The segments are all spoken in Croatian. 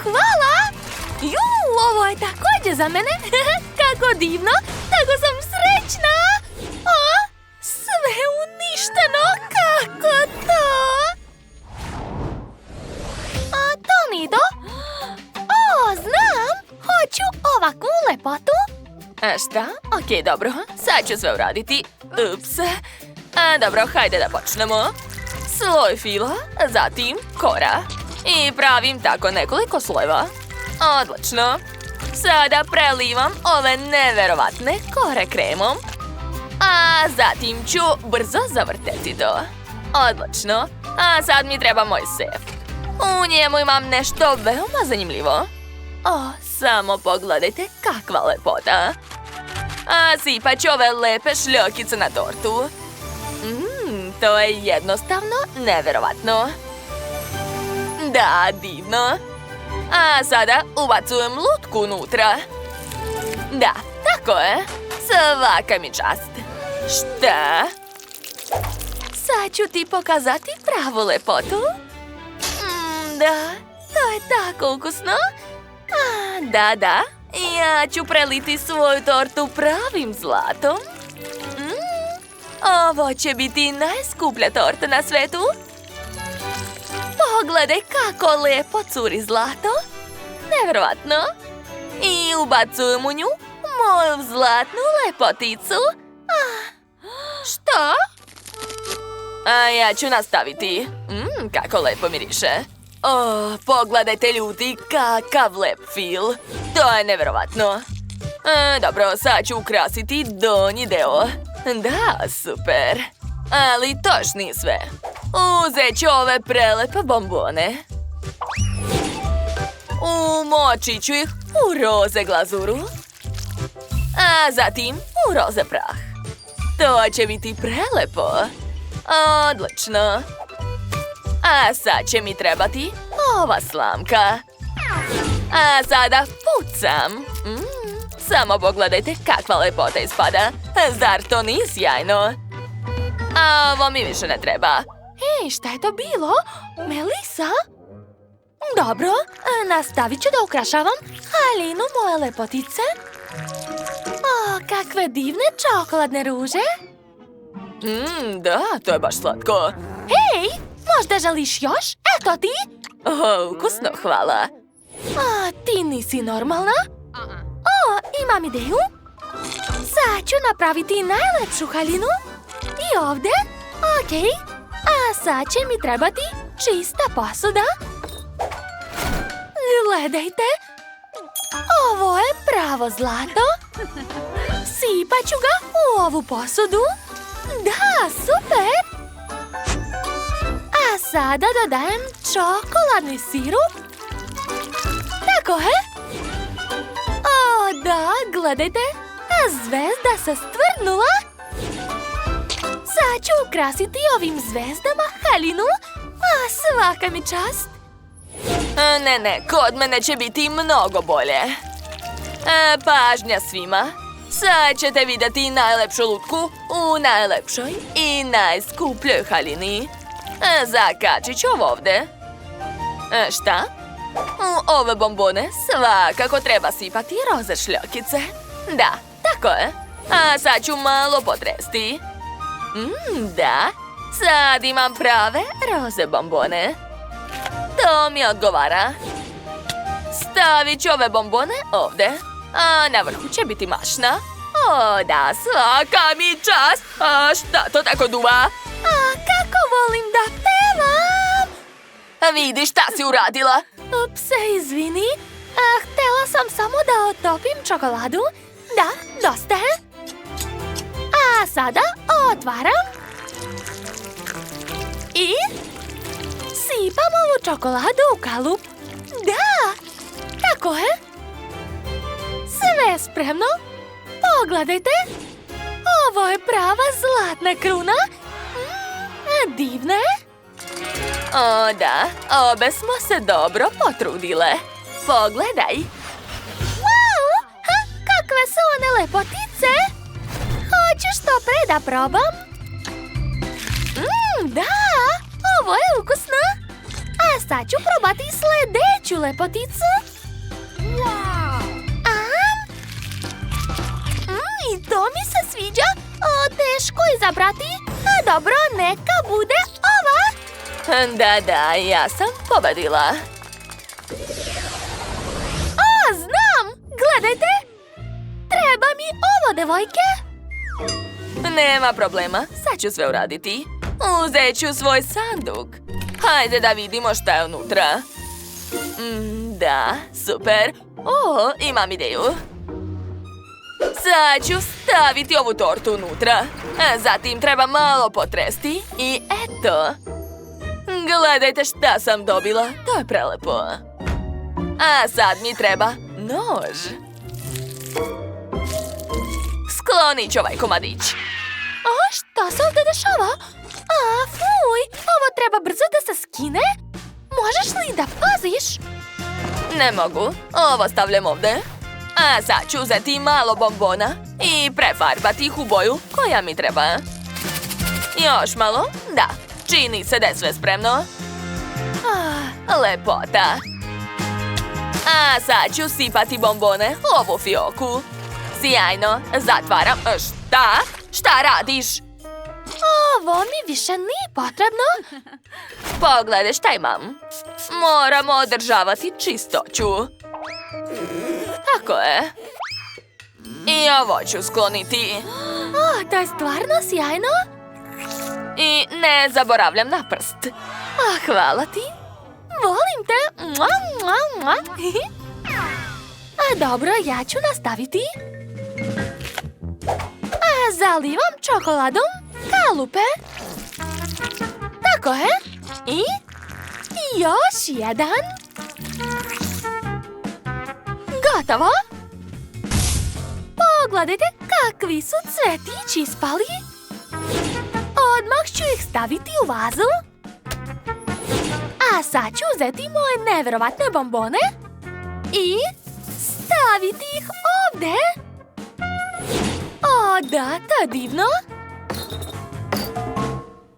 hvala! Ovo je također za mene. Kako divno, tako sam srećna. Sve uništeno, kako to? Tomido? Znam, hoću ovakvu lepotu. Šta? Okej, dobro, sad ću sve uraditi. Ups. Dobro, hajde da počnemo. Sloj fila, zatim kora. I pravim tako nekoliko slojeva. Odlično. Sada prelivam ove neverovatne kore kremom. A zatim ću brzo zavrteti to. Odlično. A sad mi treba moj sef. U njemu imam nešto veoma zanimljivo. Samo pogledajte kakva lepota. A sipat ću ove lepe šljokice na tortu. To je jednostavno neverovatno. Da, divno. A sada ubacujem lutku unutra. Da, tako je. Svaka mi čast. Šta? Sad ću ti pokazati pravu lepotu. Da, to je tako ukusno. Da. Ja ću preliti svoju tortu pravim zlatom. Ovo će biti najskuplja torta na svetu. Pogledaj kako lijepo curi zlato. Nevjerovatno. I ubacujem u nju moju zlatnu lepoticu. Što? Ja ću nastaviti. Kako lepo miriše. Pogledajte ljudi, kakav lep fil. To je nevjerovatno. Dobro, sad ću ukrasiti donji deo. Da, super. Ali to još nije sve. Uzet ću ove prelepe bombone. Umočit ću ih u roze glazuru. A zatim u roze prah. To će biti prelepo. Odlično. A sad će mi trebati ova slamka. A sada pucam. Samo pogledajte kakva lepota ispada. Zar to nije sjajno? A ovo mi više ne treba. Hej, šta je to bilo? Melisa? Dobro, nastavit ću da ukrašavam haljinu moje lepotice. Kakve divne čokoladne ruže. Da, to je baš slatko. Hej, možda želiš još? Eto ti. Ukusno, hvala. Ti nisi normalna? Imam ideju. Sad ću napraviti najlepšu haljinu. I ovdje. Okej. A sad će mi trebati čista posuda. Gledajte. Ovo je pravo zlato. Sipat ću ga u ovu posudu. Da, super. A sada dodajem čokoladni sirup. Tako je. Da, gledajte. Zvezda se stvrnula. Sad ću ukrasiti ovim zvezdama haljinu. Svaka mi čast. Ne, kod mene će biti mnogo bolje. Pažnja svima. Sad ćete vidjeti najlepšu lutku u najlepšoj i najskupljoj haljini. Zakačit ću ovo ovdje. Šta? U ove bombone svakako treba sipati roze šljokice. Da, tako je. A sad ću malo potresti. Da, sad imam prave roze bombone. To mi odgovara. Stavit ću ove bombone ovdje. A na vrhu će biti mašna. Da, svaka mi čast. Šta to tako duva? Kako volim da pevam. Vidi šta si uradila. Upse, izvini. Htjela sam samo da otopim čokoladu. Da, dosta je. A sada otvaram. I sipam ovu čokoladu u kalup. Da, tako je. Sve je spremno. Pogledajte. Ovo je prava zlatna kruna. Divna je. Da, obe smo se dobro potrudile. Pogledaj. Wow, kakve su one lepotice. Hoću što pre da probam. Da, ovo je ukusno. A A sad ću probati sljedeću lepoticu. I to mi se sviđa. Teško izabrati. Dobro, neka bude ova. Da, ja sam pobedila. Znam! Gledajte! Treba mi ovo, devojke. Nema problema, sad ću sve uraditi. Uzet ću svoj sanduk. Hajde da vidimo šta je unutra. Da, super. Imam ideju. Sad ću staviti ovu tortu unutra. Zatim treba malo potresti i eto. Gledajte šta sam dobila, to je prelepo. A sad mi treba nož. Sklonit ću ovaj komadić. Šta se ovdje dešava? Fuj, ovo treba brzo da se skine. Možeš li da paziš? Ne mogu, ovo stavljam ovdje. A sad ću uzeti malo bombona i prefarbati ih u boju koja mi treba. Još malo, da, čini se da je sve spremno. Lepota. A sad ću sipati bombone u ovu fioku. Sjajno, zatvaram. Šta? Šta radiš? Ovo mi više nije potrebno. Pogledaj šta imam. Moramo održavati čistoću. Tako je. I ovo ću skloniti. To je stvarno sjajno. I ne zaboravljam na prst. Hvala ti. Volim te. Dobro, ja ću nastaviti. Zalivam čokoladom kalupe. Tako je. I još jedan. Gotovo. Pogledajte kakvi su cvetići ispali. Odmah ću ih staviti u vazu. A sad ću uzeti moje nevjerovatne bombone i staviti ih ovdje. Da, to je divno.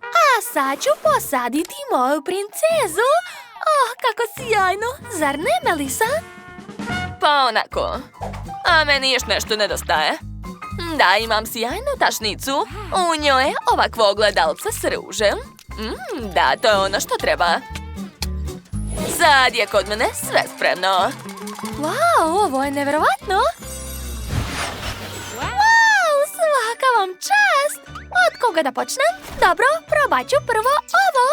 A sad ću posaditi moju princezu. Kako sjajno, zar ne, Melisa? Pa onako. A meni još nešto nedostaje. Da, imam sjajnu tašnicu. U njoj je ovakvo ogledalce s ružem. Da, to je ono što treba. Sad je kod mene sve spremno. Wow, ovo je nevjerovatno. Svaka vam čast! Od koga da počnem? Dobro, probat ću prvo ovo.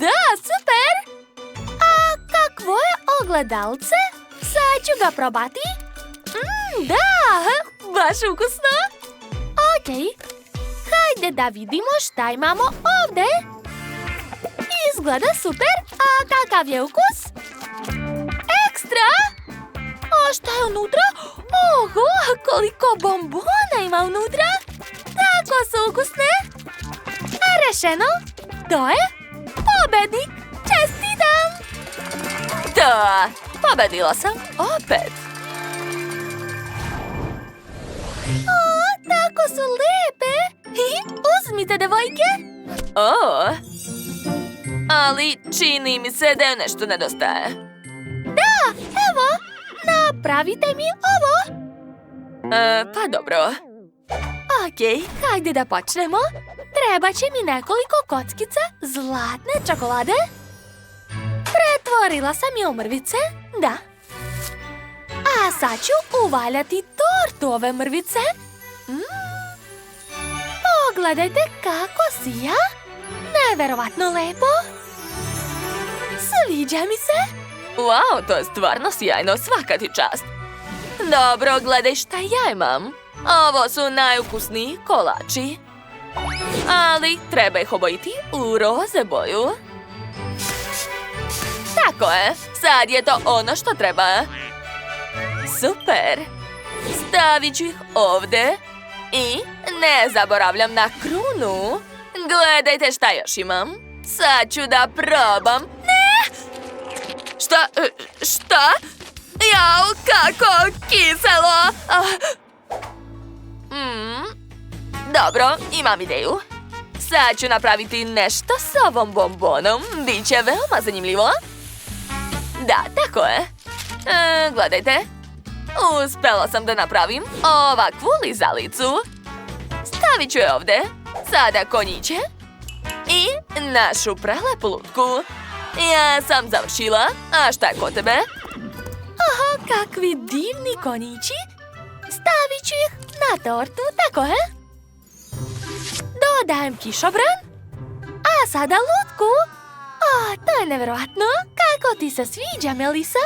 Da, super! A kakvo je ogledalce? Sad ću ga probati. Da, baš ukusno. Okej, hajde da vidimo šta imamo ovdje. Izgleda super, a kakav je ukus? Ekstra! A šta je unutra? Oho, koliko bombona ima unutra! Tako su ukusne! A rešeno, to je pobednik! Čestitam! Da, pobedila sam opet. Tako su lepe! Uzmite, devojke! Ali čini mi se da je nešto nedostaje. Da, evo! Napravite mi ovo! Pa dobro. Okej, hajde da počnemo. Treba će mi nekoliko kockica zlatne čokolade. Pretvorila sam je u mrvice, da. A sad ću uvaljati tortu ove mrvice. Pogledajte kako sija. Neverovatno lepo. Sviđa mi se. Wow, to je stvarno sjajno, svaka ti čast. Dobro, gledaj šta ja imam. Ovo su najukusniji kolači. Ali treba ih obojiti u roze boju. Tako je, sad je to ono što treba. Super. Stavit ću ih ovdje. I ne zaboravljam na krunu. Gledajte šta još imam. Sad ću da probam. Ne! Šta? Jao, kako kiselo! Dobro, imam ideju. Sad ću napraviti nešto s ovom bombonom. Biće veoma zanimljivo. Da, tako je. Gledajte. Uspela sam da napravim ovakvu lizalicu. Stavit ću je ovde. Sada konjiće. I našu prelepu lutku. Ja sam završila. A šta je kod tebe? Aha, kakvi divni konjići. Stavit ću ih na tortu, tako je? Dodajem kišobran. A sada lutku. O, to je nevjerojatno. Kako ti se sviđa, Melisa?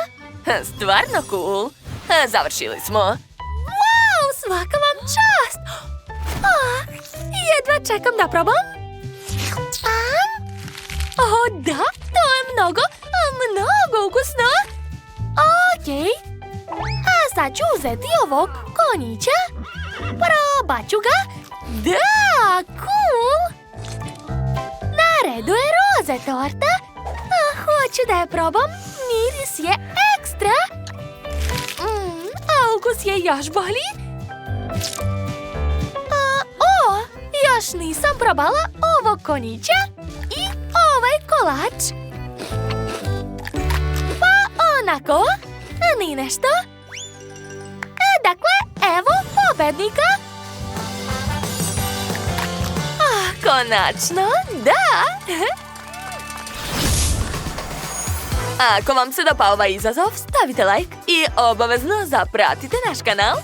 Stvarno cool. Završili smo. Wow, svaka vam čast. Jedva čekam da probam. O, da, to je mnogo ukusno. Okej. A sad ću uzeti ovog konjića. Probat ću ga. Da, cool. Na redu je roze torta. Hoću da je probam. Miris je ekstra. A ukus je još bolji. Još nisam probala ovog konjića i ovaj kolač. Pa onako, ni nešto. Dakle, evo pobednika. Konačno, da! Ako vam se dopao ovaj izazov, stavite like i obavezno zapratite naš kanal.